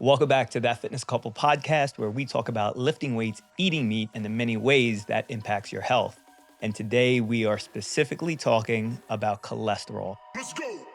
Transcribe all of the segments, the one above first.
Welcome back to That Fitness Couple podcast, where we talk about lifting weights, eating meat, and the many ways that impacts your health. And today we are specifically talking about cholesterol. Let's go.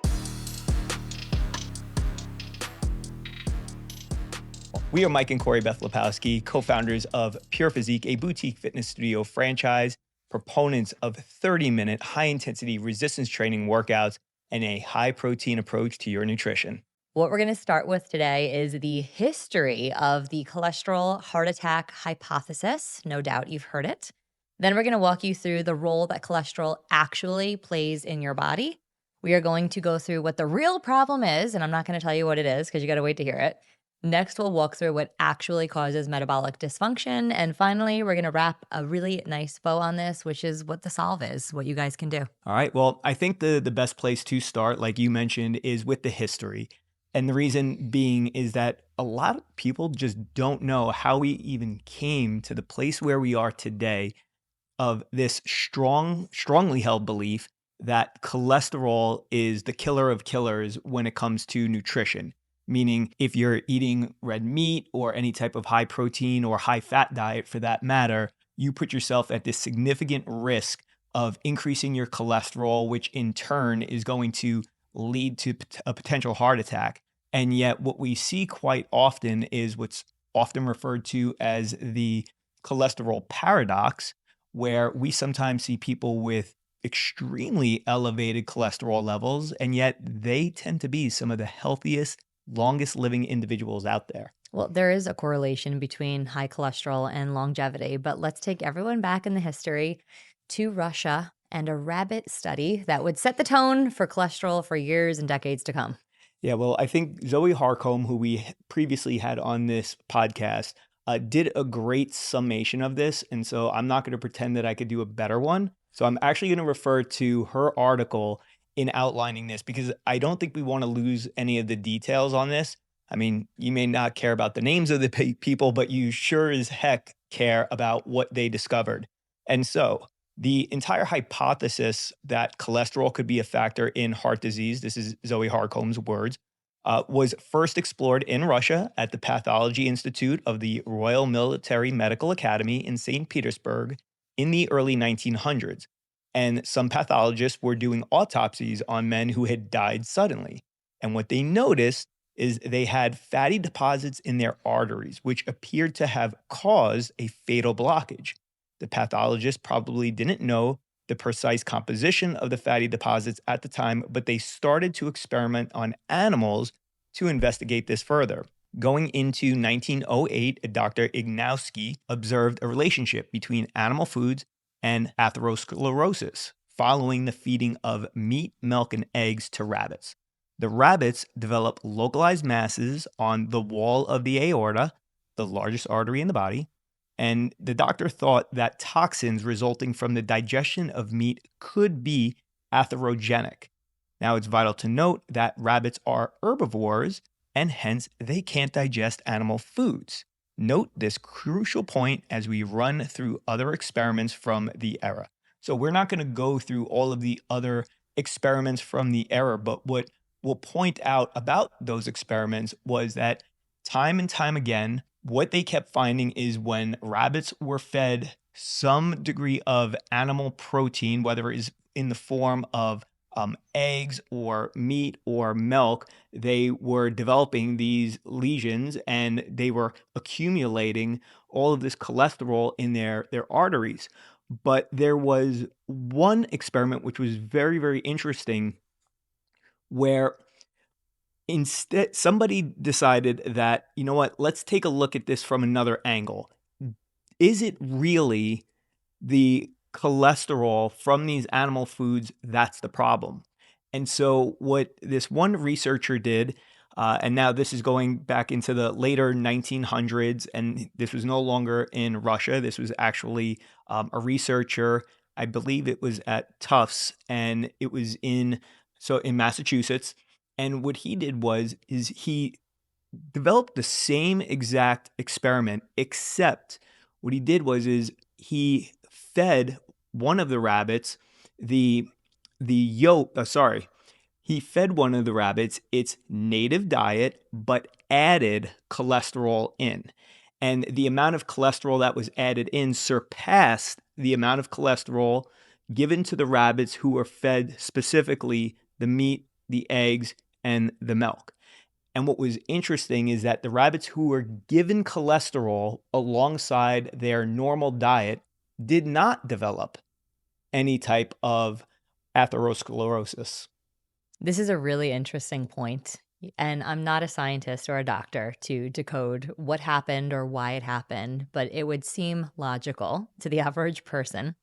We are Mike and Corey Beth Lepowski, co-founders of Pure Physique, a boutique fitness studio franchise, proponents of 30-minute high-intensity resistance training workouts, and a high-protein approach to your nutrition. What we're going to start with today is the history of the cholesterol heart attack hypothesis. No doubt you've heard it. Then we're going to walk you through the role that cholesterol actually plays in your body. We are going to go through what the real problem is, and I'm not going to tell you what it is because you got to wait to hear it. Next, we'll walk through what actually causes metabolic dysfunction. And finally, we're going to wrap a really nice bow on this, which is what the solve is, what you guys can do. All right. Well, I think the best place to start, like you mentioned, is with the history. And the reason being is that a lot of people just don't know how we even came to the place where we are today of this strongly held belief that cholesterol is the killer of killers when it comes to nutrition. Meaning, if you're eating red meat or any type of high protein or high fat diet for that matter, you put yourself at this significant risk of increasing your cholesterol, which in turn is going to lead to a potential heart attack. And yet what we see quite often is what's often referred to as the cholesterol paradox, where we sometimes see people with extremely elevated cholesterol levels, and yet they tend to be some of the healthiest, longest living individuals out there. Well, there is a correlation between high cholesterol and longevity, but let's take everyone back in the history to Russia and a rabbit study that would set the tone for cholesterol for years and decades to come. Yeah, well, I think Zoe Harcombe, who we previously had on this podcast, did a great summation of this. And so I'm not going to pretend that I could do a better one. So I'm actually going to refer to her article in outlining this because I don't think we want to lose any of the details on this. I mean, you may not care about the names of the people, but you sure as heck care about what they discovered. And so the entire hypothesis that cholesterol could be a factor in heart disease, this is Zoe Harcombe's words, was first explored in Russia at the Pathology Institute of the Royal Military Medical Academy in St. Petersburg in the early 1900s. And some pathologists were doing autopsies on men who had died suddenly. And what they noticed is they had fatty deposits in their arteries, which appeared to have caused a fatal blockage. The pathologist probably didn't know the precise composition of the fatty deposits at the time, but they started to experiment on animals to investigate this further. Going into 1908, Dr. Ignowski observed a relationship between animal foods and atherosclerosis following the feeding of meat, milk, and eggs to rabbits. The rabbits develop localized masses on the wall of the aorta, the largest artery in the body, and the doctor thought that toxins resulting from the digestion of meat could be atherogenic. Now, it's vital to note that rabbits are herbivores, and hence they can't digest animal foods. Note this crucial point as we run through other experiments from the era. So we're not going to go through all of the other experiments from the era, but what we'll point out about those experiments was that time and time again, what they kept finding is when rabbits were fed some degree of animal protein, whether it is in the form of eggs or meat or milk, they were developing these lesions and they were accumulating all of this cholesterol in their arteries. But there was one experiment which was very, very interesting where instead somebody decided that, you know what, let's take a look at this from another angle. Is it really the cholesterol from these animal foods that's the problem? And so what this one researcher did, and now this is going back into the later 1900s, and this was no longer in Russia. This was actually a researcher, I believe it was at Tufts, and it was in Massachusetts. And what he did is he developed the same exact experiment, except what he did is he fed one of the rabbits the yolk. He fed one of the rabbits its native diet, but added cholesterol in. And the amount of cholesterol that was added in surpassed the amount of cholesterol given to the rabbits who were fed specifically the meat, the eggs, and the milk. And what was interesting is that the rabbits who were given cholesterol alongside their normal diet did not develop any type of atherosclerosis. This is a really interesting point, and I'm not a scientist or a doctor to decode what happened or why it happened, but it would seem logical to the average person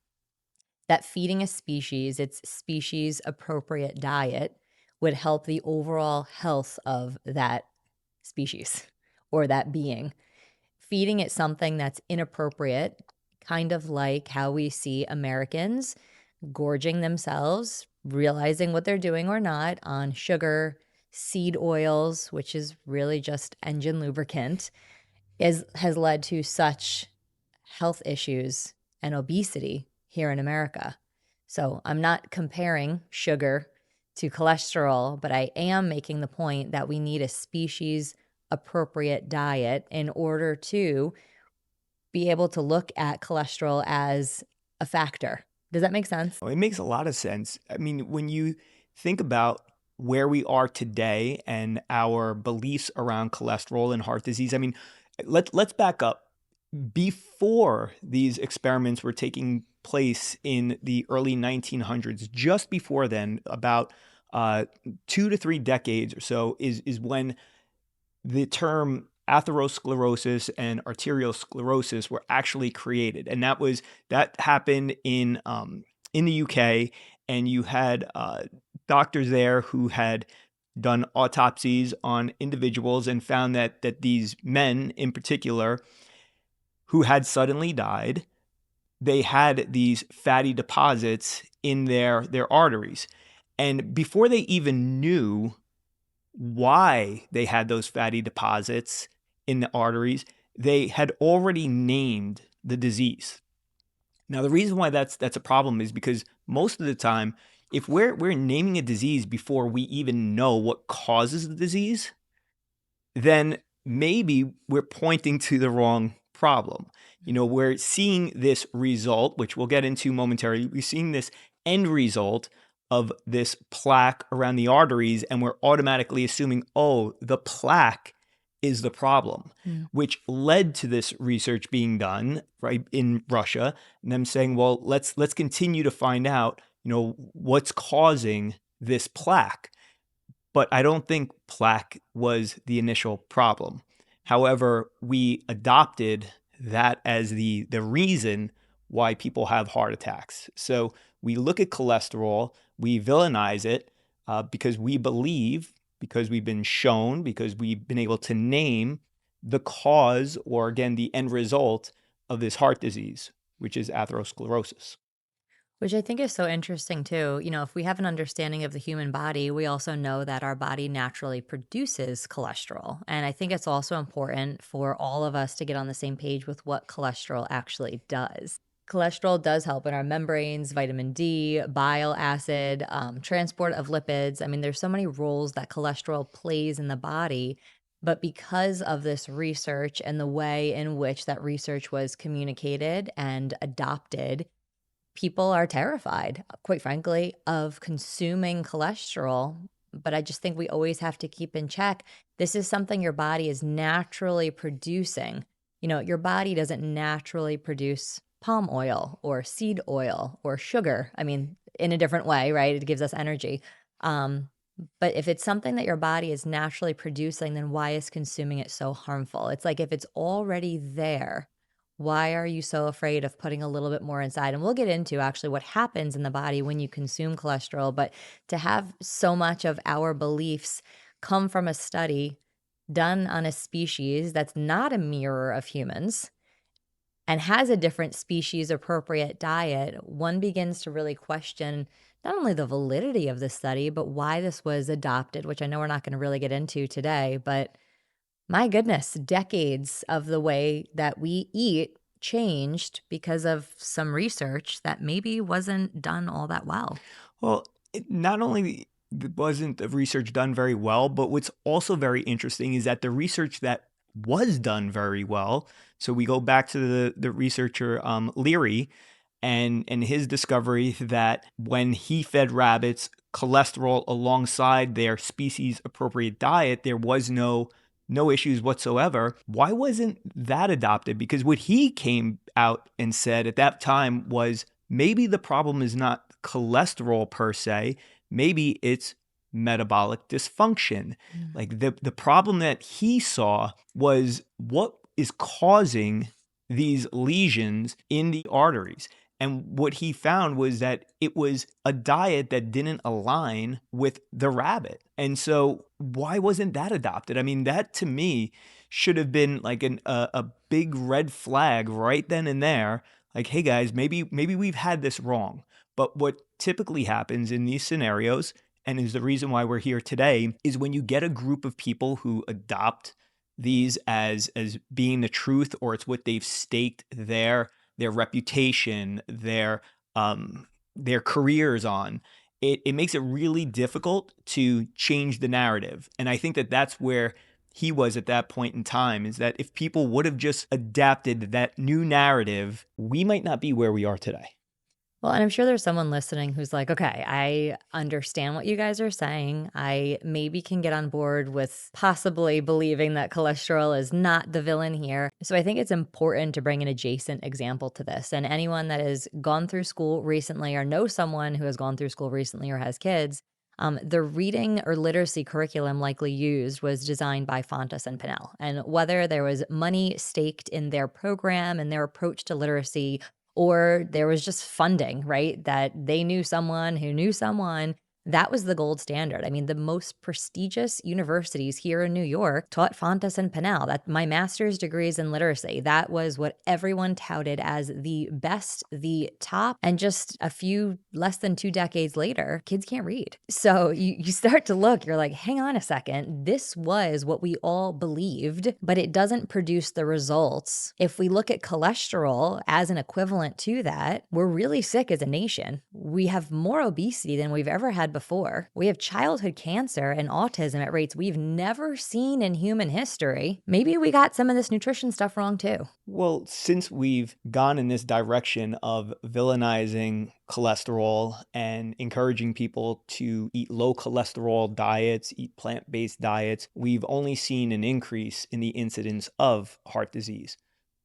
that feeding a species its species appropriate diet would help the overall health of that species or that being. Feeding it something that's inappropriate, kind of like how we see Americans gorging themselves, realizing what they're doing or not, on sugar, seed oils, which is really just engine lubricant, has led to such health issues and obesity here in America. So I'm not comparing sugar to cholesterol, but I am making the point that we need a species appropriate diet in order to be able to look at cholesterol as a factor. Does that make sense? It makes a lot of sense. I mean, when you think about where we are today and our beliefs around cholesterol and heart disease, I mean, let's back up. Before these experiments were taking place in the early 1900s, just before then, about 2 to 3 decades or so, is when the term atherosclerosis and arteriosclerosis were actually created, and that happened in the UK, and you had doctors there who had done autopsies on individuals and found that these men in particular who had suddenly died, they had these fatty deposits in their arteries. And before they even knew why they had those fatty deposits in the arteries, they had already named the disease. Now, the reason why that's a problem is because most of the time, if we're naming a disease before we even know what causes the disease, then maybe we're pointing to the wrong problem. We're seeing this result, which we'll get into momentarily. We're seeing this end result of this plaque around the arteries, and we're automatically assuming, oh, the plaque is the problem, which led to this research being done right in Russia, and them saying, well, let's continue to find out, what's causing this plaque. But I don't think plaque was the initial problem. However, we adopted that as the reason why people have heart attacks. So we look at cholesterol, we villainize it because we believe, because we've been shown, because we've been able to name the cause, or again, the end result of this heart disease, which is atherosclerosis. Which I think is so interesting too. If we have an understanding of the human body, we also know that our body naturally produces cholesterol. And I think it's also important for all of us to get on the same page with what cholesterol actually does. Cholesterol does help in our membranes, vitamin D, bile acid, transport of lipids. I mean, there's so many roles that cholesterol plays in the body. But because of this research and the way in which that research was communicated and adopted, people are terrified, quite frankly, of consuming cholesterol. But I just think we always have to keep in check. This is something your body is naturally producing. Your body doesn't naturally produce palm oil or seed oil or sugar. I mean, in a different way, right? It gives us energy. But if it's something that your body is naturally producing, then why is consuming it so harmful? It's like if it's already there, why are you so afraid of putting a little bit more inside? And we'll get into actually what happens in the body when you consume cholesterol. But to have so much of our beliefs come from a study done on a species that's not a mirror of humans and has a different species appropriate diet, one begins to really question not only the validity of the study, but why this was adopted, which I know we're not going to really get into today. But my goodness, decades of the way that we eat changed because of some research that maybe wasn't done all that well. Well, not only wasn't the research done very well. But what's also very interesting is that the research that was done very well. So we go back to the researcher Leary and his discovery that when he fed rabbits cholesterol alongside their species appropriate diet, there was no issues whatsoever. Why wasn't that adopted? Because what he came out and said at that time was maybe the problem is not cholesterol per se, maybe it's metabolic dysfunction. Mm. Like the problem that he saw was what is causing these lesions in the arteries. And what he found was that it was a diet that didn't align with the rabbit. And so why wasn't that adopted? I mean, that to me should have been like a big red flag right then and there. Like, hey guys, maybe we've had this wrong. But what typically happens in these scenarios, and is the reason why we're here today, is when you get a group of people who adopt these as being the truth, or it's what they've staked their reputation, their careers on, it makes it really difficult to change the narrative. And I think that that's where he was at that point in time, is that if people would have just adapted that new narrative, we might not be where we are today. Well, and I'm sure there's someone listening who's like, okay, I understand what you guys are saying. I maybe can get on board with possibly believing that cholesterol is not the villain here. So I think it's important to bring an adjacent example to this. And anyone that has gone through school recently or knows someone who has gone through school recently or has kids, the reading or literacy curriculum likely used was designed by Fontes and Pinnell. And whether there was money staked in their program and their approach to literacy, or there was just funding, right? That they knew someone who knew someone. That was the gold standard. I mean, the most prestigious universities here in New York taught Fontes and Pinnell. That my master's degrees in literacy. That was what everyone touted as the best, the top. And just a few less than 2 decades later, kids can't read. So you start to look, you're like, hang on a second. This was what we all believed, but it doesn't produce the results. If we look at cholesterol as an equivalent to that, we're really sick as a nation. We have more obesity than we've ever had before. We have childhood cancer and autism at rates we've never seen in human history. Maybe we got some of this nutrition stuff wrong too. Well, since we've gone in this direction of villainizing cholesterol and encouraging people to eat low cholesterol diets, eat plant-based diets, we've only seen an increase in the incidence of heart disease.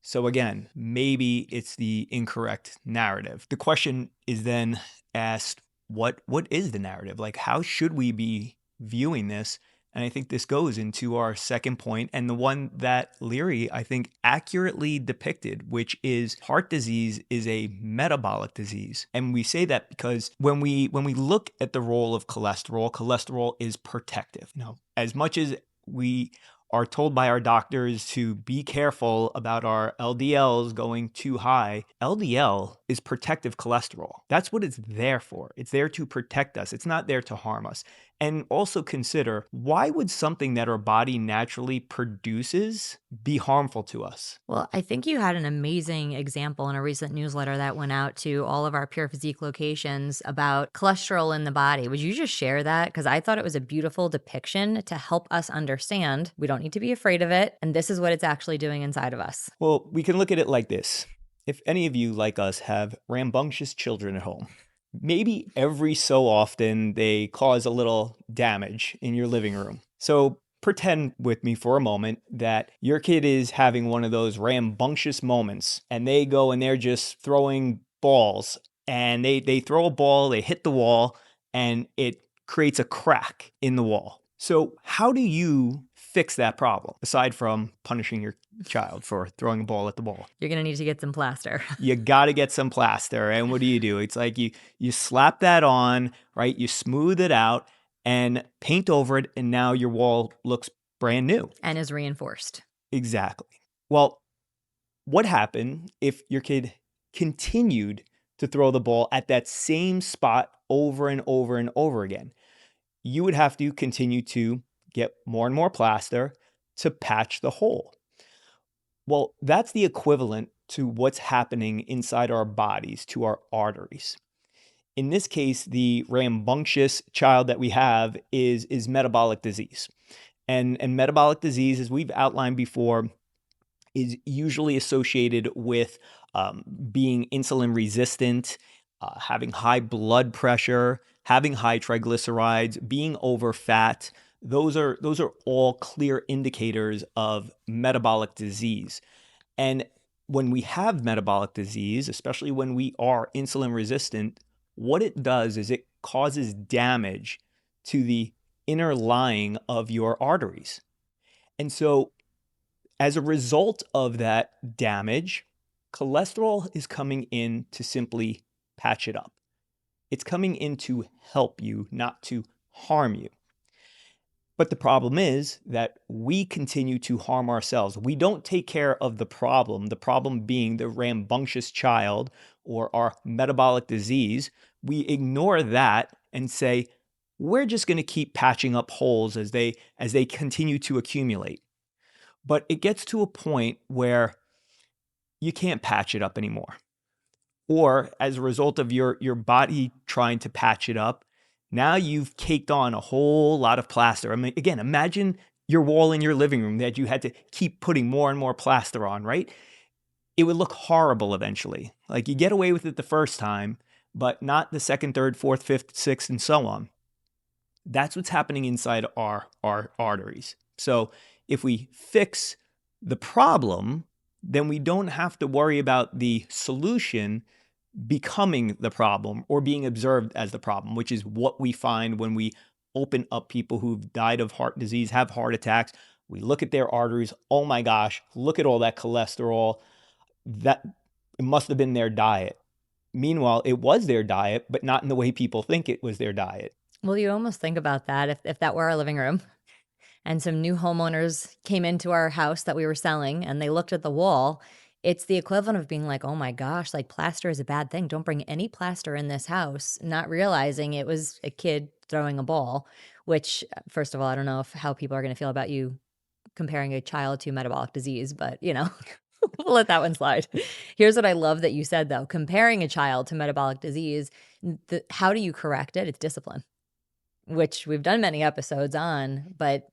So again, maybe it's the incorrect narrative. The question is then asked, what is the narrative? Like, how should we be viewing this? And I think this goes into our second point, and the one that Leary, I think, accurately depicted, which is heart disease is a metabolic disease. And we say that because when we look at the role of cholesterol, cholesterol is protective. Now, as much as we are told by our doctors to be careful about our LDLs going too high, LDL is protective cholesterol. That's what it's there for. It's there to protect us. It's not there to harm us. And also consider, why would something that our body naturally produces be harmful to us? Well, I think you had an amazing example in a recent newsletter that went out to all of our Pure Physique locations about cholesterol in the body. Would you just share that? Because I thought it was a beautiful depiction to help us understand we don't need to be afraid of it. And this is what it's actually doing inside of us. Well, we can look at it like this. If any of you, like us, have rambunctious children at home, maybe every so often they cause a little damage in your living room. So pretend with me for a moment that your kid is having one of those rambunctious moments and they go and they're just throwing balls, and they throw a ball, they hit the wall, and it creates a crack in the wall. So how do you fix that problem aside from punishing your child for throwing a ball at the ball? You're going to need to get some plaster. You got to get some plaster. And what do? It's like you slap that on, right? You smooth it out and paint over it, and now your wall looks brand new. And is reinforced. Exactly. Well, what happened if your kid continued to throw the ball at that same spot over and over and over again? You would have to continue to get more and more plaster to patch the hole. Well, that's the equivalent to what's happening inside our bodies, to our arteries. In this case, the rambunctious child that we have is metabolic disease. And metabolic disease, as we've outlined before, is usually associated with being insulin resistant, having high blood pressure, having high triglycerides, being over fat. Those are all clear indicators of metabolic disease. And when we have metabolic disease, especially when we are insulin resistant, what it does is it causes damage to the inner lining of your arteries. And so as a result of that damage, cholesterol is coming in to simply patch it up. It's coming in to help you, not to harm you. But the problem is that we continue to harm ourselves. We don't take care of the problem being the rambunctious child or our metabolic disease. We ignore that and say, we're just going to keep patching up holes as they continue to accumulate. But it gets to a point where you can't patch it up anymore. Or as a result of your body trying to patch it up, now you've caked on a whole lot of plaster. I mean, again, imagine your wall in your living room that you had to keep putting more and more plaster on, right? It would look horrible eventually. Like you get away with it the first time, but not the second, third, fourth, fifth, sixth, and so on. That's what's happening inside our arteries. So if we fix the problem, then we don't have to worry about the solution becoming the problem or being observed as the problem, which is what we find when we open up people who've died of heart disease, have heart attacks. We look at their arteries. Oh my gosh, look at all that cholesterol. That it must have been their diet. Meanwhile, it was their diet, but not in the way people think it was their diet. Well, you almost think about that if that were our living room and some new homeowners came into our house that we were selling and they looked at the wall, it's the equivalent of being like, "Oh my gosh, like plaster is a bad thing. Don't bring any plaster in this house," not realizing it was a kid throwing a ball, which first of all, I don't know if how people are going to feel about you comparing a child to metabolic disease, but we'll let that one slide. Here's what I love that you said though, comparing a child to metabolic disease, how do you correct it? It's discipline, which we've done many episodes on, but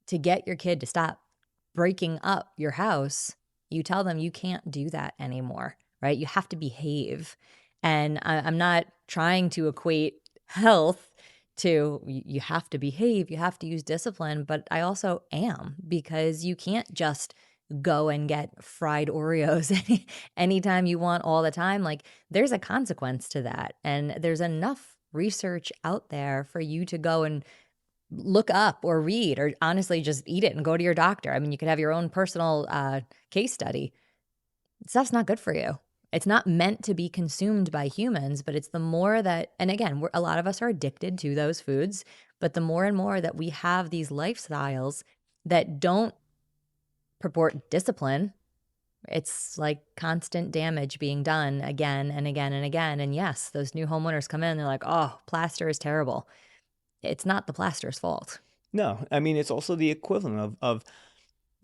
to get your kid to stop breaking up your house, you tell them you can't do that anymore, right? You have to behave. And I'm not trying to equate health to you have to behave, you have to use discipline, but I also am because you can't just go and get fried Oreos anytime you want all the time. Like there's a consequence to that. And there's enough research out there for you to go and look up or read or honestly just eat it and go to your doctor. I mean, you could have your own personal case study. Stuff's not good for you. It's not meant to be consumed by humans, but it's the more that, and again, a lot of us are addicted to those foods, but the more and more that we have these lifestyles that don't purport discipline, it's like constant damage being done again and again and again. And yes, those new homeowners come in, they're like, oh, plaster is terrible. It's not the plaster's fault. No, I mean it's also the equivalent of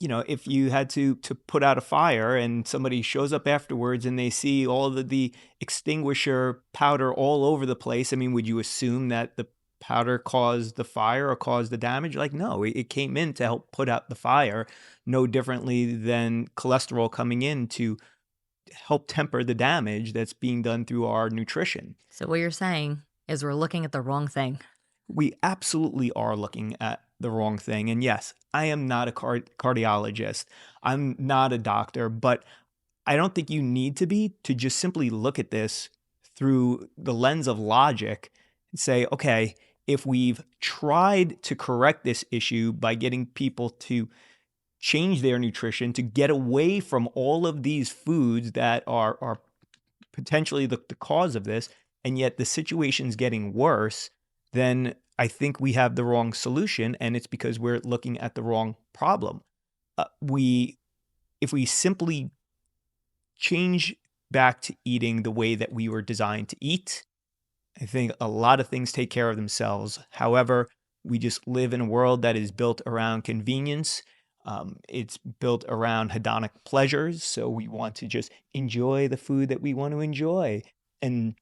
if you had to put out a fire and somebody shows up afterwards and they see all of the extinguisher powder all over the place, I mean, would you assume that the powder caused the fire or caused the damage? Like, no, it came in to help put out the fire, no differently than cholesterol coming in to help temper the damage that's being done through our nutrition. So what you're saying is we're looking at the wrong thing. We absolutely are looking at the wrong thing. And yes, I am not a cardiologist. I'm not a doctor, but I don't think you need to be to just simply look at this through the lens of logic and say, okay, if we've tried to correct this issue by getting people to change their nutrition, to get away from all of these foods that are potentially the cause of this, and yet the situation's getting worse, then I think we have the wrong solution, and it's because we're looking at the wrong problem. If we simply change back to eating the way that we were designed to eat, I think a lot of things take care of themselves. However, we just live in a world that is built around convenience. It's built around hedonic pleasures. So we want to just enjoy the food that we want to enjoy. And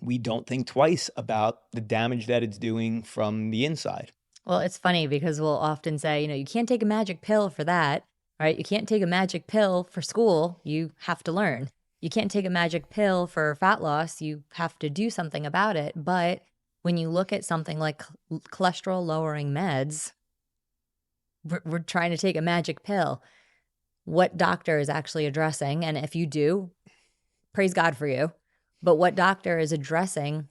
we don't think twice about the damage that it's doing from the inside. Well, it's funny because we'll often say, you can't take a magic pill for that, right? You can't take a magic pill for school. You have to learn. You can't take a magic pill for fat loss. You have to do something about it. But when you look at something like cholesterol lowering meds, we're trying to take a magic pill. What doctor is actually addressing, and if you do, praise God for you, but what doctor is addressing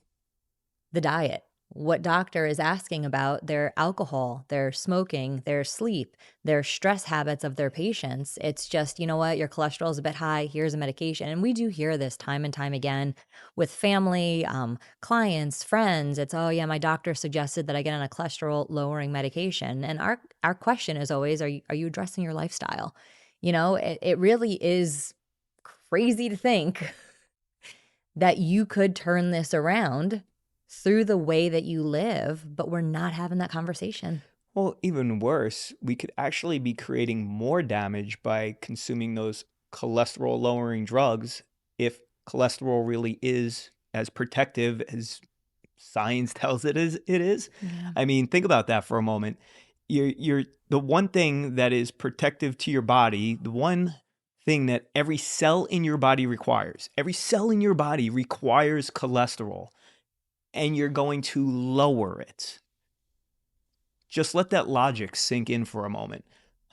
the diet? What doctor is asking about their alcohol, their smoking, their sleep, their stress habits of their patients? It's just, you know what, your cholesterol is a bit high, here's a medication. And we do hear this time and time again with family, clients, friends. It's, oh yeah, my doctor suggested that I get on a cholesterol lowering medication. And our question is always, are you addressing your lifestyle? It really is crazy to think that you could turn this around through the way that you live, but we're not having that conversation. Well, even worse, we could actually be creating more damage by consuming those cholesterol lowering drugs if cholesterol really is as protective as science tells it is. Yeah. I mean, think about that for a moment. You're the one thing that is protective to your body, the one thing that every cell in your body requires. Every cell in your body requires cholesterol, and you're going to lower it. Just let that logic sink in for a moment.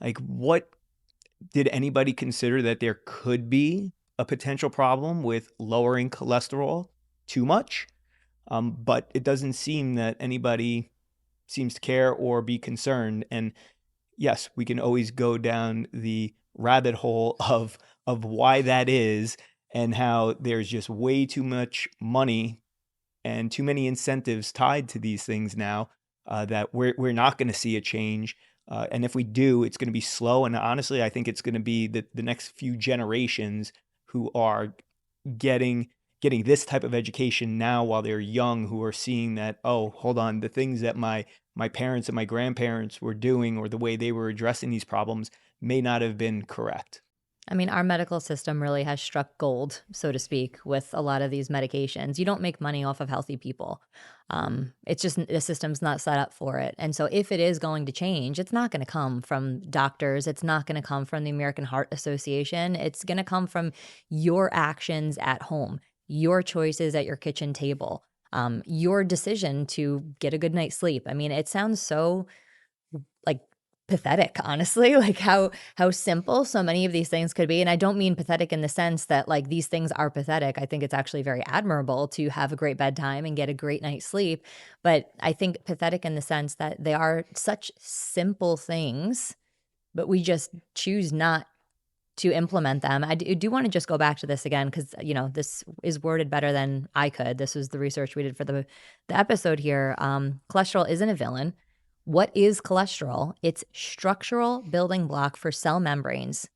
Like, what did anybody consider that there could be a potential problem with lowering cholesterol too much? But it doesn't seem that anybody seems to care or be concerned. And yes, we can always go down the rabbit hole of why that is, and how there's just way too much money and too many incentives tied to these things now, that we're not going to see a change. And if we do, it's going to be slow. And honestly, I think it's going to be the next few generations who are getting this type of education now while they're young, who are seeing that, oh, hold on, the things that my parents and my grandparents were doing, or the way they were addressing these problems, may not have been correct. I mean, our medical system really has struck gold, so to speak, with a lot of these medications. You don't make money off of healthy people. It's just the system's not set up for it. And so, if it is going to change, it's not going to come from doctors. It's not going to come from the American Heart Association. It's going to come from your actions at home, your choices at your kitchen table, your decision to get a good night's sleep. I mean, it sounds so like pathetic, honestly, like how simple so many of these things could be. And I don't mean pathetic in the sense that like these things are pathetic. I think it's actually very admirable to have a great bedtime and get a great night's sleep. But I think pathetic in the sense that they are such simple things, but we just choose not to implement them. I do want to just go back to this again because this is worded better than I could. This was the research we did for the episode here. Cholesterol isn't a villain. What is cholesterol? It's structural building block for cell membranes.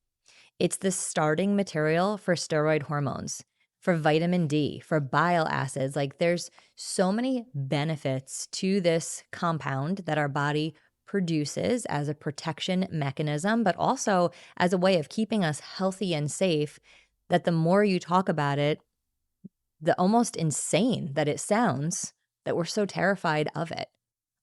It's the starting material for steroid hormones, for vitamin D, for bile acids. Like there's so many benefits to this compound that our body produces as a protection mechanism, but also as a way of keeping us healthy and safe, that the more you talk about it, the almost insane that it sounds, that we're so terrified of it.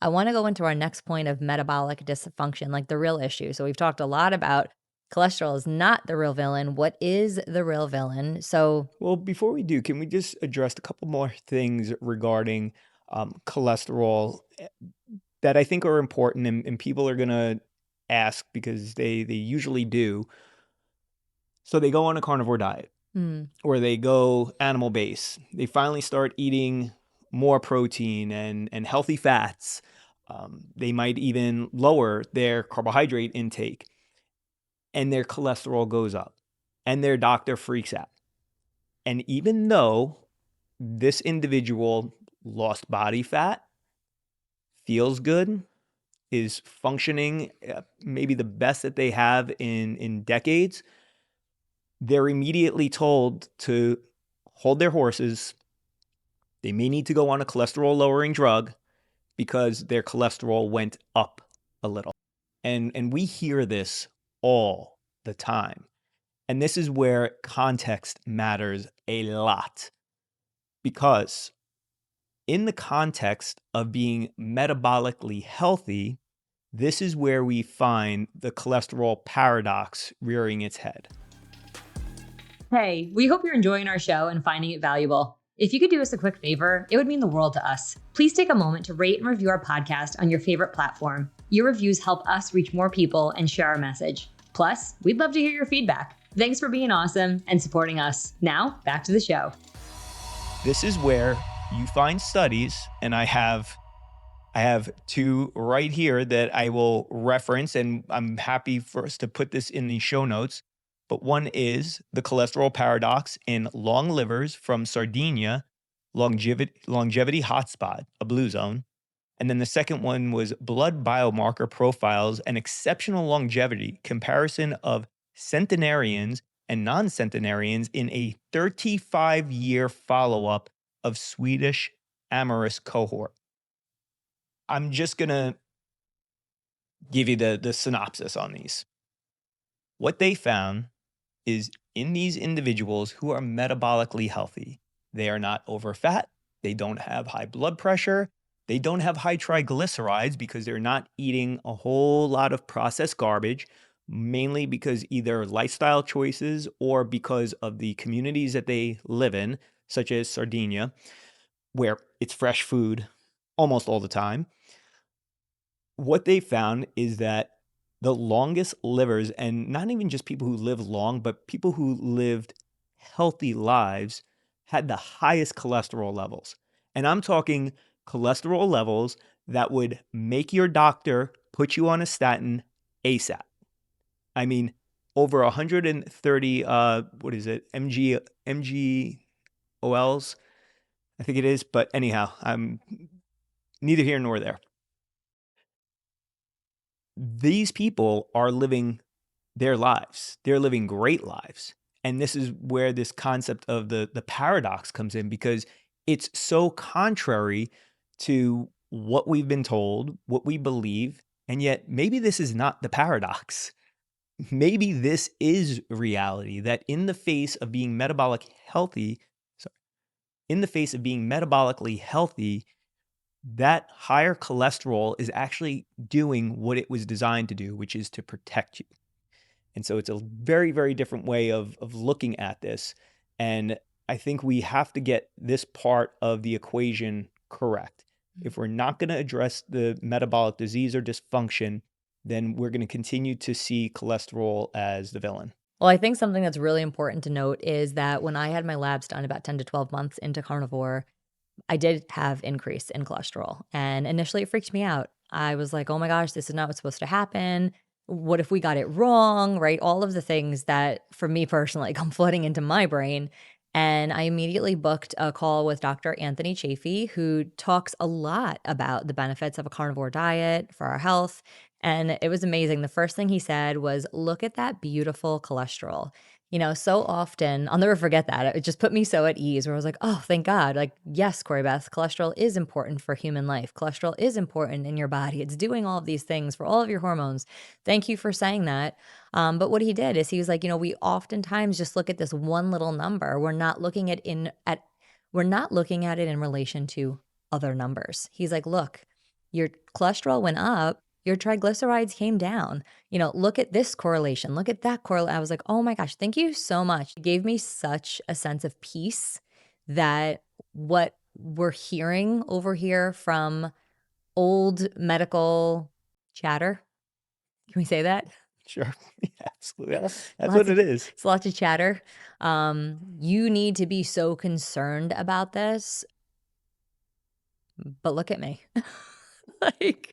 I want to go into our next point of metabolic dysfunction, like the real issue. So we've talked a lot about cholesterol is not the real villain. What is the real villain? So, Well, before we do, can we just address a couple more things regarding cholesterol, that I think are important, and people are going to ask because they usually do. So they go on a carnivore diet, mm, or they go animal based. They finally start eating more protein and healthy fats. They might even lower their carbohydrate intake, and their cholesterol goes up, and their doctor freaks out. And even though this individual lost body fat, feels good, is functioning maybe the best that they have in decades, they're immediately told to hold their horses. They may need to go on a cholesterol lowering drug because their cholesterol went up a little. And we hear this all the time. And this is where context matters a lot, because In the context of being metabolically healthy, this is where we find the cholesterol paradox rearing its head. Hey, we hope you're enjoying our show and finding it valuable. If you could do us a quick favor, it would mean the world to us. Please take a moment to rate and review our podcast on your favorite platform. Your reviews help us reach more people and share our message. Plus, we'd love to hear your feedback. Thanks for being awesome and supporting us. Now, back to the show. This is where you find studies, and I have two right here that I will reference, and I'm happy for us to put this in the show notes. But one is the cholesterol paradox in long livers from Sardinia, longevity hotspot, a blue zone. And then the second one was blood biomarker profiles and exceptional longevity comparison of centenarians and non-centenarians in a 35-year follow-up of Swedish Amorous cohort. I'm just going to give you the synopsis on these. What they found is in these individuals who are metabolically healthy, they are not over fat, they don't have high blood pressure, they don't have high triglycerides because they're not eating a whole lot of processed garbage, mainly because either lifestyle choices or because of the communities that they live in, such as Sardinia, where it's fresh food almost all the time. What they found is that the longest livers, and not even just people who live long, but people who lived healthy lives, had the highest cholesterol levels. And I'm talking cholesterol levels that would make your doctor put you on a statin ASAP. I mean, over 130, MGOLs, I think it is. But anyhow, I'm neither here nor there. These people are living their lives. They're living great lives. And this is where this concept of the paradox comes in, because it's so contrary to what we've been told, what we believe, and yet maybe this is not the paradox. Maybe this is reality, that in the face of being metabolically healthy, that higher cholesterol is actually doing what it was designed to do, which is to protect you. And so it's a very, very different way of looking at this. And I think we have to get this part of the equation correct. If we're not going to address the metabolic disease or dysfunction, then we're going to continue to see cholesterol as the villain. Well, I think something that's really important to note is that when I had my labs done about 10 to 12 months into carnivore, I did have increase in cholesterol. And initially it freaked me out. I was like, oh my gosh, this is not what's supposed to happen. What if we got it wrong? Right? All of the things that for me personally come flooding into my brain. And I immediately booked a call with Dr. Anthony Chafee, who talks a lot about the benefits of a carnivore diet for our health. And it was amazing. The first thing he said was, look at that beautiful cholesterol. So often, I'll never forget that. It just put me so at ease where I was like, oh, thank God. Like, yes, Corey Beth, cholesterol is important for human life. Cholesterol is important in your body. It's doing all of these things for all of your hormones. Thank you for saying that. But what he did is he was like, we oftentimes just look at this one little number. We're not looking at it in relation to other numbers. He's like, look, your cholesterol went up, your triglycerides came down. Look at this correlation, look at that correlation. I was like, oh my gosh, thank you so much. It gave me such a sense of peace that what we're hearing over here from old medical chatter, can we say that? Sure. Yeah, absolutely. That's what it is. It's lots of chatter. You need to be so concerned about this, but look at me. Like,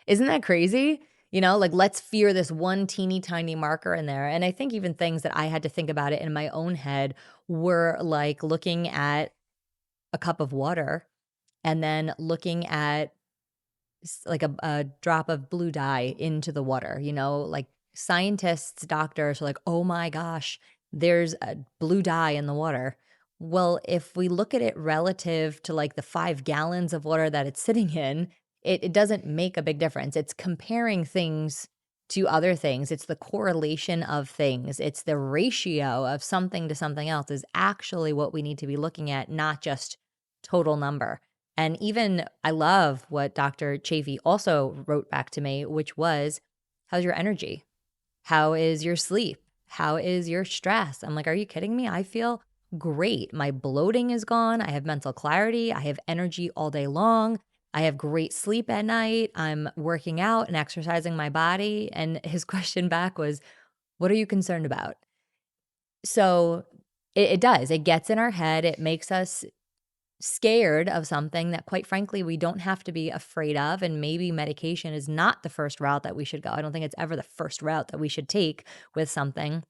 isn't that crazy? Like, let's fear this one teeny tiny marker in there. And I think even things that I had to think about it in my own head were like looking at a cup of water and then looking at like a drop of blue dye into the water, like scientists, doctors are like, oh my gosh, there's a blue dye in the water. Well, if we look at it relative to like the 5 gallons of water that it's sitting in, it doesn't make a big difference. It's comparing things to other things. It's the correlation of things. It's the ratio of something to something else is actually what we need to be looking at, not just total number. And even I love what Dr. Chafee also wrote back to me, which was, how's your energy? How is your sleep? How is your stress? I'm like, are you kidding me? I feel great. My bloating is gone. I have mental clarity. I have energy all day long. I have great sleep at night. I'm working out and exercising my body. And his question back was, what are you concerned about? So it does. It gets in our head. It makes us scared of something that, quite frankly, we don't have to be afraid of. And maybe medication is not the first route that we should go. I don't think it's ever the first route that we should take with something.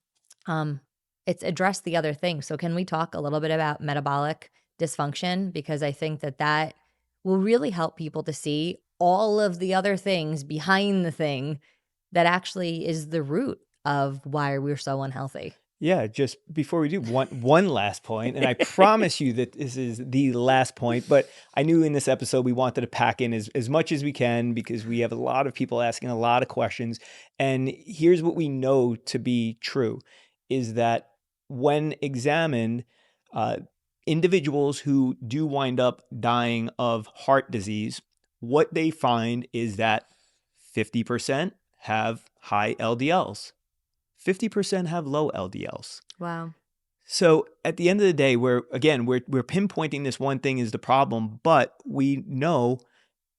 Um, it's address the other things. So, can we talk a little bit about metabolic dysfunction? Because I think that that will really help people to see all of the other things behind the thing that actually is the root of why we're so unhealthy. Yeah, just before we do one last point, and I promise you that this is the last point, but I knew in this episode we wanted to pack in as much as we can because we have a lot of people asking a lot of questions. And here's what we know to be true is that when examined, uh, individuals who do wind up dying of heart disease, what they find is that 50% have high LDLs. 50% have low LDLs. Wow. So at the end of the day, we're pinpointing this one thing as the problem, but we know,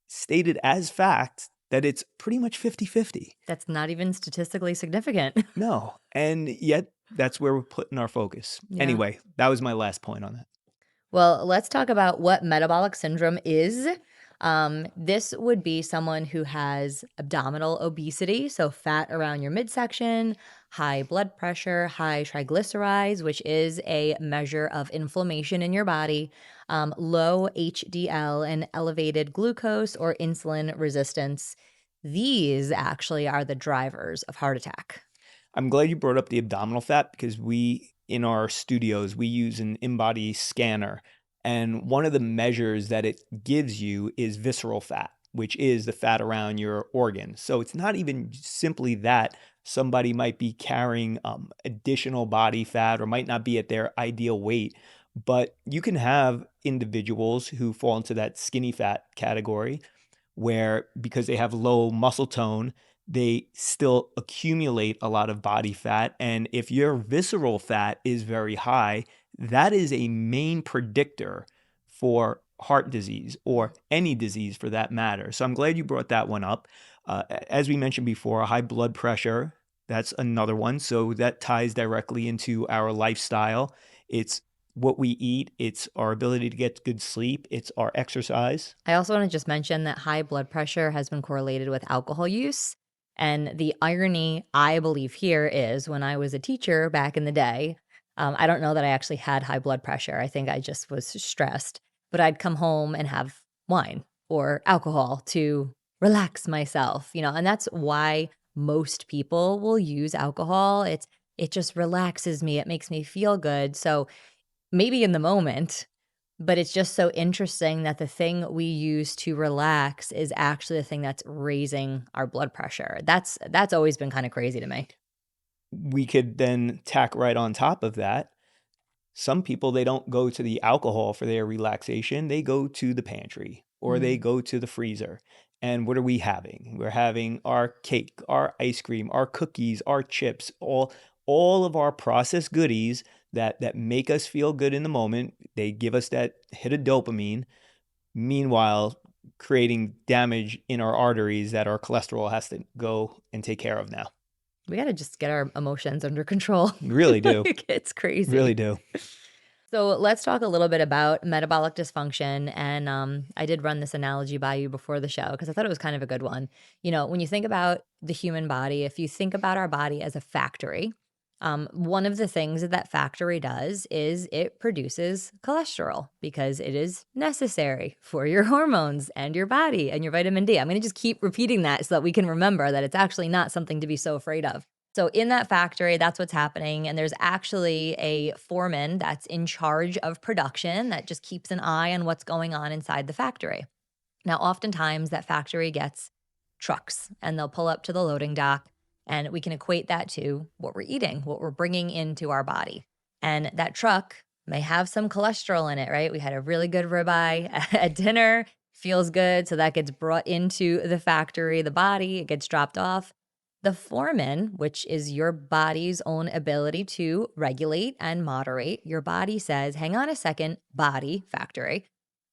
stated as fact, that it's pretty much 50-50. That's not even statistically significant. No. And yet that's where we're putting our focus. Yeah. Anyway, that was my last point on that. Well, let's talk about what metabolic syndrome is. This would be someone who has abdominal obesity, so fat around your midsection, high blood pressure, high triglycerides, which is a measure of inflammation in your body, low HDL, and elevated glucose or insulin resistance. These actually are the drivers of heart attack. I'm glad you brought up the abdominal fat because in our studios, we use an InBody scanner. And one of the measures that it gives you is visceral fat, which is the fat around your organs. So it's not even simply that somebody might be carrying additional body fat or might not be at their ideal weight, but you can have individuals who fall into that skinny fat category where because they have low muscle tone, they still accumulate a lot of body fat. And if your visceral fat is very high, that is a main predictor for heart disease or any disease for that matter. So I'm glad you brought that one up. As we mentioned before, high blood pressure, that's another one. So that ties directly into our lifestyle. It's what we eat, it's our ability to get good sleep, it's our exercise. I also want to just mention that high blood pressure has been correlated with alcohol use. And the irony, I believe, here is when I was a teacher back in the day, I don't know that I actually had high blood pressure. I think I just was stressed, but I'd come home and have wine or alcohol to relax myself, and that's why most people will use alcohol. It just relaxes me. It makes me feel good. So maybe in the moment, but it's just so interesting that the thing we use to relax is actually the thing that's raising our blood pressure. That's always been kind of crazy to me. We could then tack right on top of that. Some people, they don't go to the alcohol for their relaxation. They go to the pantry or they go to the freezer. And what are we having? We're having our cake, our ice cream, our cookies, our chips, all of our processed goodies that make us feel good in the moment. They give us that hit of dopamine. Meanwhile, creating damage in our arteries that our cholesterol has to go and take care of now. We got to just get our emotions under control. Really do. It's crazy. Really do. So let's talk a little bit about metabolic dysfunction. And I did run this analogy by you before the show because I thought it was kind of a good one. When you think about the human body, if you think about our body as a factory, one of the things that factory does is it produces cholesterol because it is necessary for your hormones and your body and your vitamin D. I'm going to just keep repeating that so that we can remember that it's actually not something to be so afraid of. So in that factory, that's what's happening. And there's actually a foreman that's in charge of production that just keeps an eye on what's going on inside the factory. Now, oftentimes that factory gets trucks and they'll pull up to the loading dock. And we can equate that to what we're eating, what we're bringing into our body. And that truck may have some cholesterol in it, right? We had a really good ribeye at dinner, feels good. So that gets brought into the factory, the body, it gets dropped off. The foreman, which is your body's own ability to regulate and moderate, your body says, hang on a second, body, factory.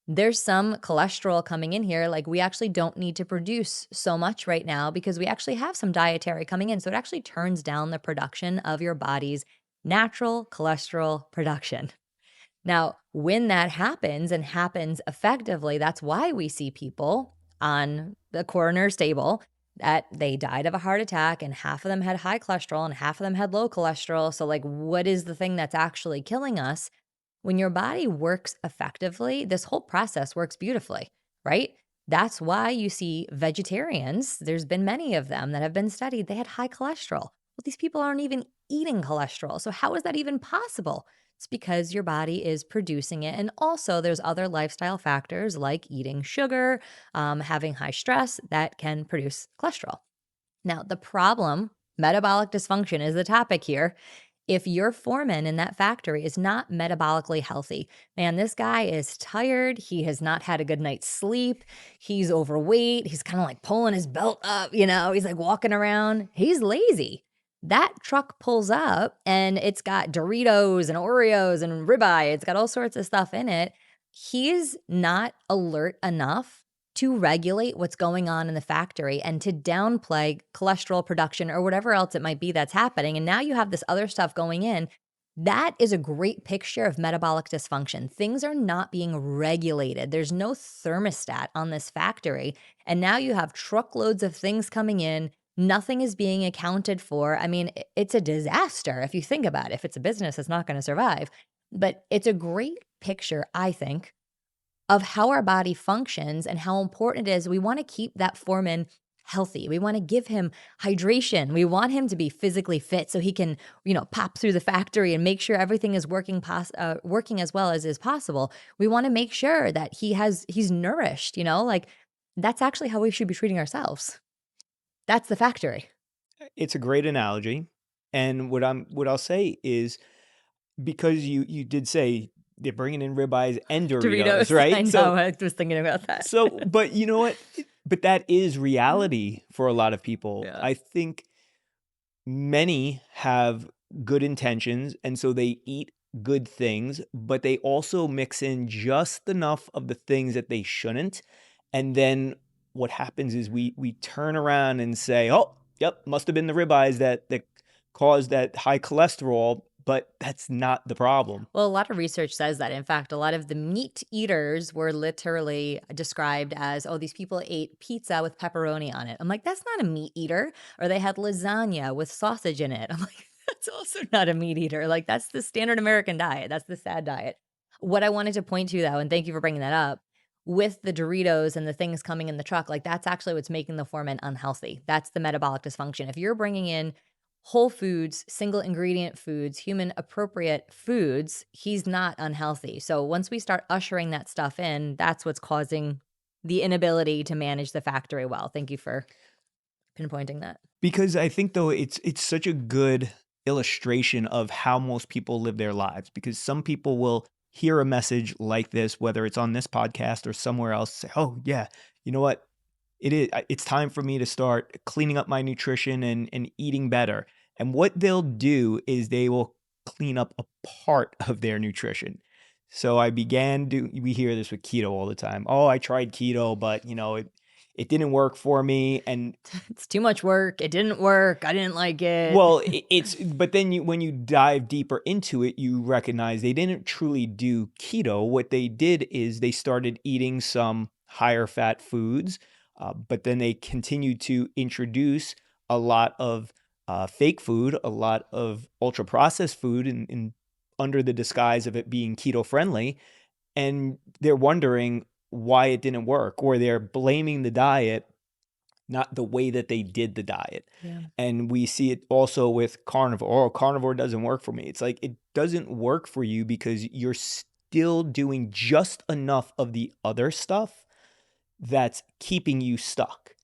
There's some cholesterol coming in here. Like, we actually don't need to produce so much right now because we actually have some dietary coming in. So it actually turns down the production of your body's natural cholesterol production. Now, when that happens and happens effectively, that's why we see people on the coroner's table that they died of a heart attack and half of them had high cholesterol and half of them had low cholesterol. So, like, what is the thing that's actually killing us? When your body works effectively, this whole process works beautifully, right? That's why you see vegetarians, there's been many of them that have been studied, they had high cholesterol. Well, these people aren't even eating cholesterol. So, how is that even possible? It's because your body is producing it. And also, there's other lifestyle factors like eating sugar, having high stress that can produce cholesterol. Now, the problem, metabolic dysfunction is the topic here. If your foreman in that factory is not metabolically healthy, man, this guy is tired. He has not had a good night's sleep. He's overweight. He's kind of like pulling his belt up, he's like walking around. He's lazy. That truck pulls up and it's got Doritos and Oreos and ribeye. It's got all sorts of stuff in it. He's not alert enough to regulate what's going on in the factory and to downplay cholesterol production or whatever else it might be that's happening. And now you have this other stuff going in. That is a great picture of metabolic dysfunction. Things are not being regulated. There's no thermostat on this factory. And now you have truckloads of things coming in. Nothing is being accounted for. I mean, it's a disaster if you think about it. If it's a business, it's not going to survive. But it's a great picture, I think, of how our body functions and how important it is. We want to keep that foreman healthy. We want to give him hydration. We want him to be physically fit so he can, pop through the factory and make sure everything is working as well as is possible. We want to make sure that he's nourished, like that's actually how we should be treating ourselves. That's the factory. It's a great analogy. And what I'll say is, because you did say they're bringing in ribeyes and Doritos, Doritos. I right? know. I was thinking about that. But you know what? But that is reality for a lot of people. Yeah. I think many have good intentions, and so they eat good things, but they also mix in just enough of the things that they shouldn't. And then what happens is we turn around and say, "Oh, yep, must have been the ribeyes that caused that high cholesterol." But that's not the problem. Well, a lot of research says that. In fact, a lot of the meat eaters were literally described as, oh, these people ate pizza with pepperoni on it. I'm like, that's not a meat eater. Or they had lasagna with sausage in it. I'm like, that's also not a meat eater. Like, that's the standard American diet. That's the sad diet. What I wanted to point to, though, and thank you for bringing that up, with the Doritos and the things coming in the truck, like that's actually what's making the foreman unhealthy. That's the metabolic dysfunction. If you're bringing in whole foods, single ingredient foods, human appropriate foods, he's not unhealthy. So once we start ushering that stuff in, that's what's causing the inability to manage the factory well. Thank you for pinpointing that. Because I think, though, it's such a good illustration of how most people live their lives, because some people will hear a message like this, whether it's on this podcast or somewhere else, say, "Oh, yeah, you know what? It's time for me to start cleaning up my nutrition and eating better." And what they'll do is they will clean up a part of their nutrition. So we hear this with keto all the time. "Oh, I tried keto, but it didn't work for me." And It's too much work. It didn't work. I didn't like it. well, but then when you dive deeper into it, you recognize they didn't truly do keto. What they did is they started eating some higher fat foods, but then they continued to introduce a lot of fake food, a lot of ultra processed food, under the disguise of it being keto friendly. And they're wondering why it didn't work, or they're blaming the diet, not the way that they did the diet. Yeah. And we see it also with carnivore. "Oh, carnivore doesn't work for me." It's like, it doesn't work for you because you're still doing just enough of the other stuff that's keeping you stuck.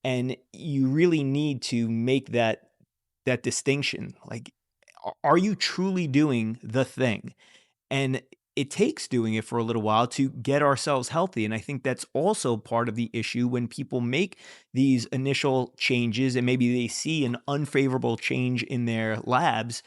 And you really need to make that distinction. Like, are you truly doing the thing? And it takes doing it for a little while to get ourselves healthy. And I think that's also part of the issue when people make these initial changes and maybe they see an unfavorable change in their labs.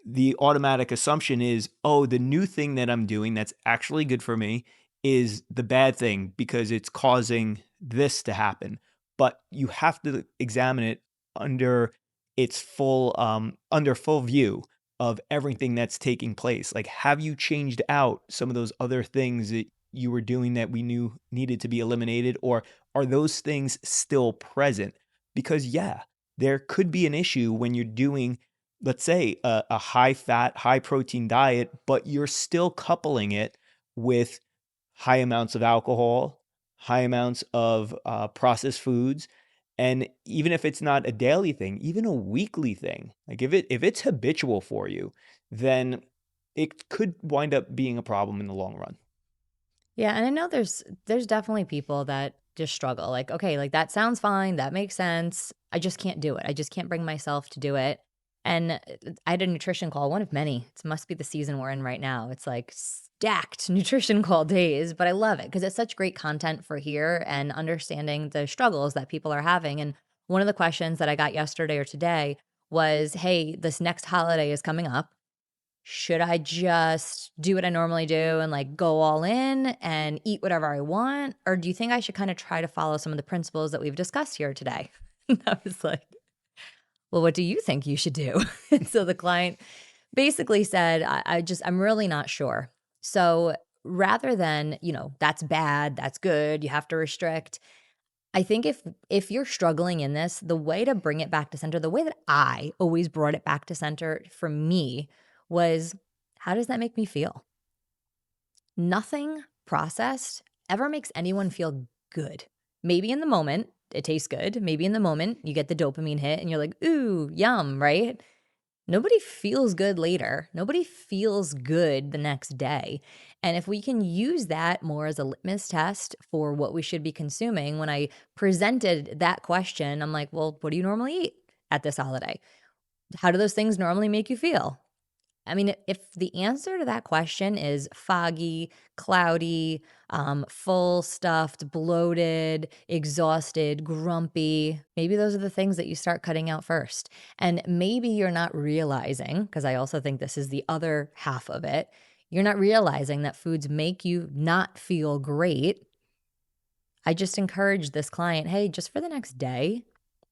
The automatic assumption is, oh, the new thing that I'm doing that's actually good for me is the bad thing because it's causing this to happen. But you have to examine it under its under full view of everything that's taking place. Like, have you changed out some of those other things that you were doing that we knew needed to be eliminated, or are those things still present? Because yeah, there could be an issue when you're doing, let's say, a high fat, high protein diet, but you're still coupling it with high amounts of alcohol, high amounts of processed foods. And even if it's not a daily thing, even a weekly thing, like if it's habitual for you, then it could wind up being a problem in the long run. Yeah, and I know there's definitely people that just struggle. Like, okay, like that sounds fine, that makes sense. I just can't do it. I just can't bring myself to do it. And I had a nutrition call, one of many. It must be the season we're in right now. It's like stacked nutrition call days, but I love it because it's such great content for here and understanding the struggles that people are having. And one of the questions that I got yesterday or today was, "Hey, this next holiday is coming up. Should I just do what I normally do and, like, go all in and eat whatever I want? Or do you think I should kinda try to follow some of the principles that we've discussed here today?" And I was like, "Well, what do you think you should do?" And so the client basically said, I'm really not sure. So rather than, that's bad, that's good, you have to restrict, I think if you're struggling in this, the way to bring it back to center, the way that I always brought it back to center for me was, how does that make me feel? Nothing processed ever makes anyone feel good. Maybe in the moment it tastes good. Maybe in the moment you get the dopamine hit and you're like, ooh, yum, right? Nobody feels good later. Nobody feels good the next day. And if we can use that more as a litmus test for what we should be consuming, when I presented that question, I'm like, well, what do you normally eat at this holiday? How do those things normally make you feel? I mean, if the answer to that question is foggy, cloudy, full, stuffed, bloated, exhausted, grumpy, maybe those are the things that you start cutting out first. And maybe you're not realizing, because I also think this is the other half of it, you're not realizing that foods make you not feel great. I just encourage this client, hey, just for the next day,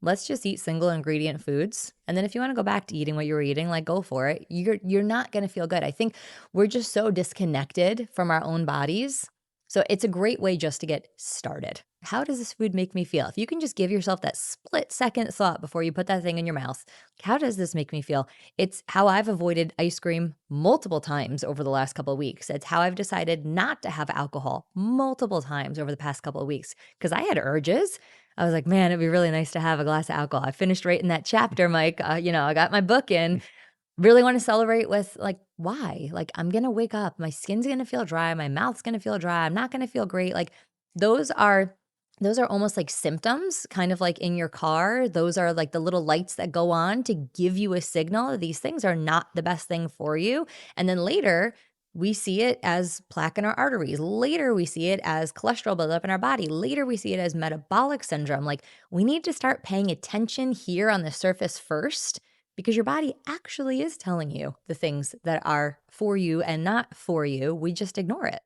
let's just eat single ingredient foods. And then if you want to go back to eating what you were eating, like go for it. You're not going to feel good. I think we're just so disconnected from our own bodies. So it's a great way just to get started. How does this food make me feel? If you can just give yourself that split second thought before you put that thing in your mouth, how does this make me feel? It's how I've avoided ice cream multiple times over the last couple of weeks. It's how I've decided not to have alcohol multiple times over the past couple of weeks because I had urges. I was like, man, it'd be really nice to have a glass of alcohol. I finished writing that chapter, Mike. I got my book in. Really want to celebrate with, like, why? Like, I'm going to wake up. My skin's going to feel dry. My mouth's going to feel dry. I'm not going to feel great. Like, those are. Those are almost like symptoms, kind of like in your car. Those are like the little lights that go on to give you a signal that these things are not the best thing for you. And then later, we see it as plaque in our arteries. Later, we see it as cholesterol buildup in our body. Later, we see it as metabolic syndrome. Like, we need to start paying attention here on the surface first because your body actually is telling you the things that are for you and not for you. We just ignore it.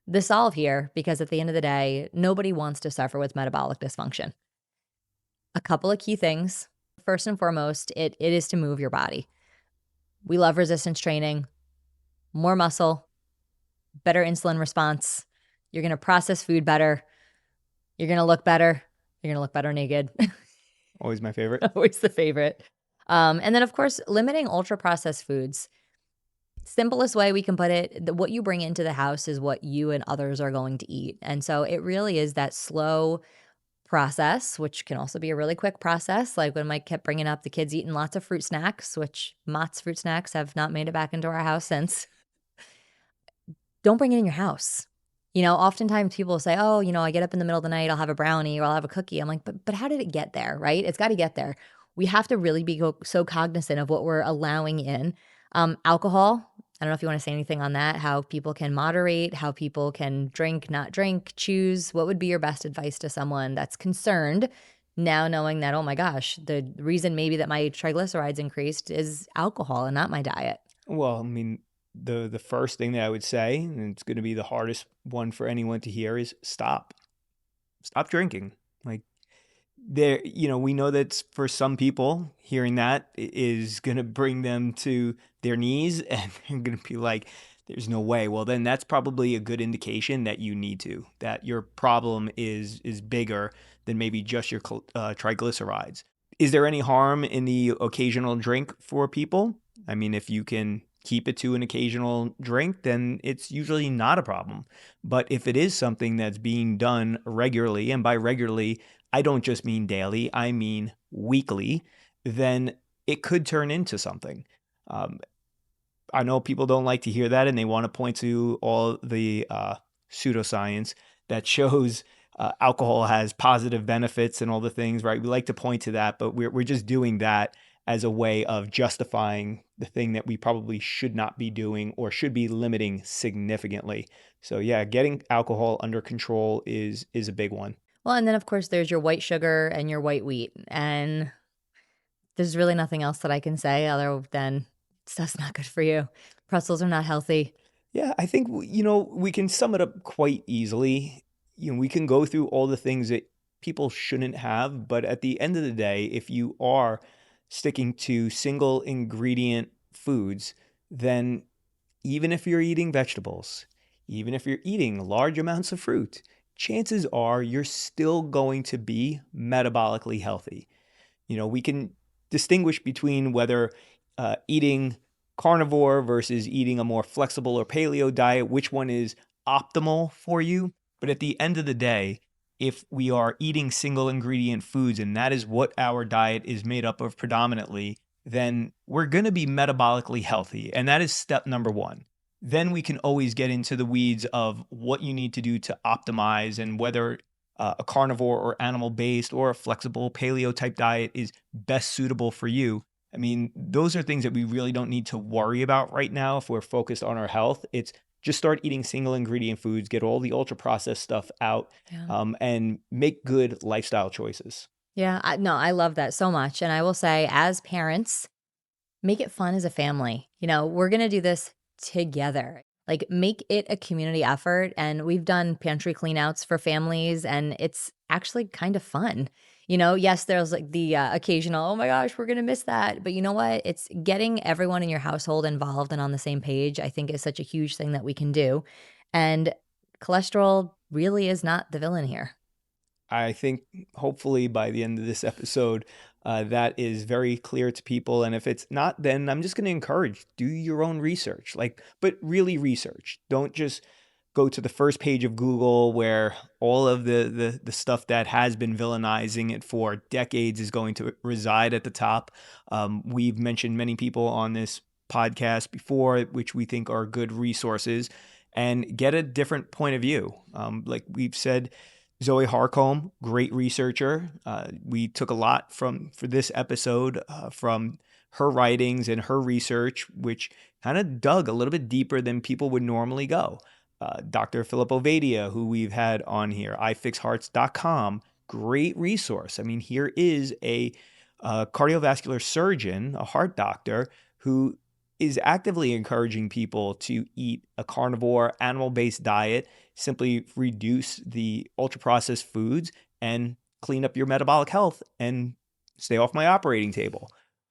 The solve here, because at the end of the day, nobody wants to suffer with metabolic dysfunction. A couple of key things. First and foremost, it is to move your body. We love resistance training, more muscle, better insulin response. You're going to process food better. You're going to look better. You're going to look better naked. Always my favorite. Always the favorite. And then, of course, limiting ultra processed foods. Simplest way we can put it, what you bring into the house is what you and others are going to eat. And so it really is that slow process, which can also be a really quick process. Like when Mike kept bringing up the kids eating lots of fruit snacks, which Mott's fruit snacks have not made it back into our house since. Don't bring it in your house. Oftentimes people say, oh, I get up in the middle of the night, I'll have a brownie or I'll have a cookie. I'm like, but how did it get there, right? It's got to get there. We have to really be so cognizant of what we're allowing in. Alcohol, I don't know if you want to say anything on that, how people can moderate, how people can drink, not drink, choose. What would be your best advice to someone that's concerned now knowing that, oh my gosh, the reason maybe that my triglycerides increased is alcohol and not my diet? Well, I mean, the first thing that I would say, and it's going to be the hardest one for anyone to hear, is stop. Stop drinking. Like, there, we know that for some people, hearing that is going to bring them to their knees and they're going to be like, there's no way. Well, then that's probably a good indication that you need to, that your problem is bigger than maybe just your triglycerides. Is there any harm in the occasional drink for people? I mean, if you can keep it to an occasional drink, then it's usually not a problem. But if it is something that's being done regularly, and by regularly, I don't just mean daily, I mean weekly, then it could turn into something. Um, I know people don't like to hear that and they want to point to all the pseudoscience that shows alcohol has positive benefits and all the things, right? We like to point to that, but we're just doing that as a way of justifying the thing that we probably should not be doing or should be limiting significantly. So yeah, getting alcohol under control is a big one. Well, and then of course there's your white sugar and your white wheat. And there's really nothing else that I can say other than stuff's not good for you. Pretzels are not healthy. Yeah, I think we can sum it up quite easily. We can go through all the things that people shouldn't have, but at the end of the day, if you are sticking to single ingredient foods, then even if you're eating vegetables, even if you're eating large amounts of fruit, chances are you're still going to be metabolically healthy. We can distinguish between whether eating carnivore versus eating a more flexible or paleo diet, which one is optimal for you. But at the end of the day, if we are eating single ingredient foods and that is what our diet is made up of predominantly, then we're going to be metabolically healthy. And that is step number one. Then we can always get into the weeds of what you need to do to optimize and whether a carnivore or animal based or a flexible paleo type diet is best suitable for you. I mean, those are things that we really don't need to worry about right now if we're focused on our health. It's just start eating single ingredient foods, get all the ultra processed stuff out, Yeah. and make good lifestyle choices. Yeah, no, I love that so much. And I will say, as parents, make it fun as a family. We're going to do this together. Like, make it a community effort. And we've done pantry cleanouts for families, and it's actually kind of fun. Yes, there's like the occasional, oh my gosh, we're going to miss that. But you know what? It's getting everyone in your household involved and on the same page, I think is such a huge thing that we can do. And cholesterol really is not the villain here. I think hopefully by the end of this episode, that is very clear to people. And if it's not, then I'm just going to encourage do your own research, but really research. Don't just go to the first page of Google where all of the stuff that has been villainizing it for decades is going to reside at the top. We've mentioned many people on this podcast before, which we think are good resources, and get a different point of view. Like we've said, Zoe Harcombe, great researcher. We took a lot for this episode from her writings and her research, which kind of dug a little bit deeper than people would normally go. Dr. Philip Ovadia, who we've had on here, ifixhearts.com, great resource. I mean, here is a cardiovascular surgeon, a heart doctor, who is actively encouraging people to eat a carnivore, animal-based diet, simply reduce the ultra-processed foods and clean up your metabolic health and stay off my operating table.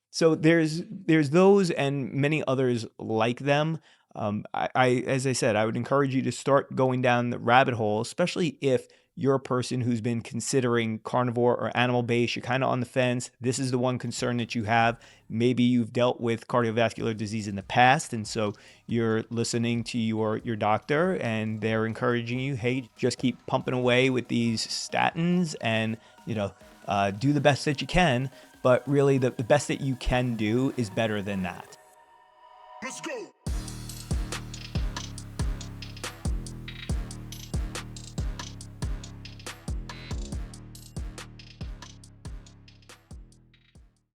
So there's those and many others like them. As I said, I would encourage you to start going down the rabbit hole, especially if you're a person who's been considering carnivore or animal-based, you're kind of on the fence. This is the one concern that you have. Maybe you've dealt with cardiovascular disease in the past, and so you're listening to your doctor, and they're encouraging you, hey, just keep pumping away with these statins and, do the best that you can. But really, the best that you can do is better than that. Let's go.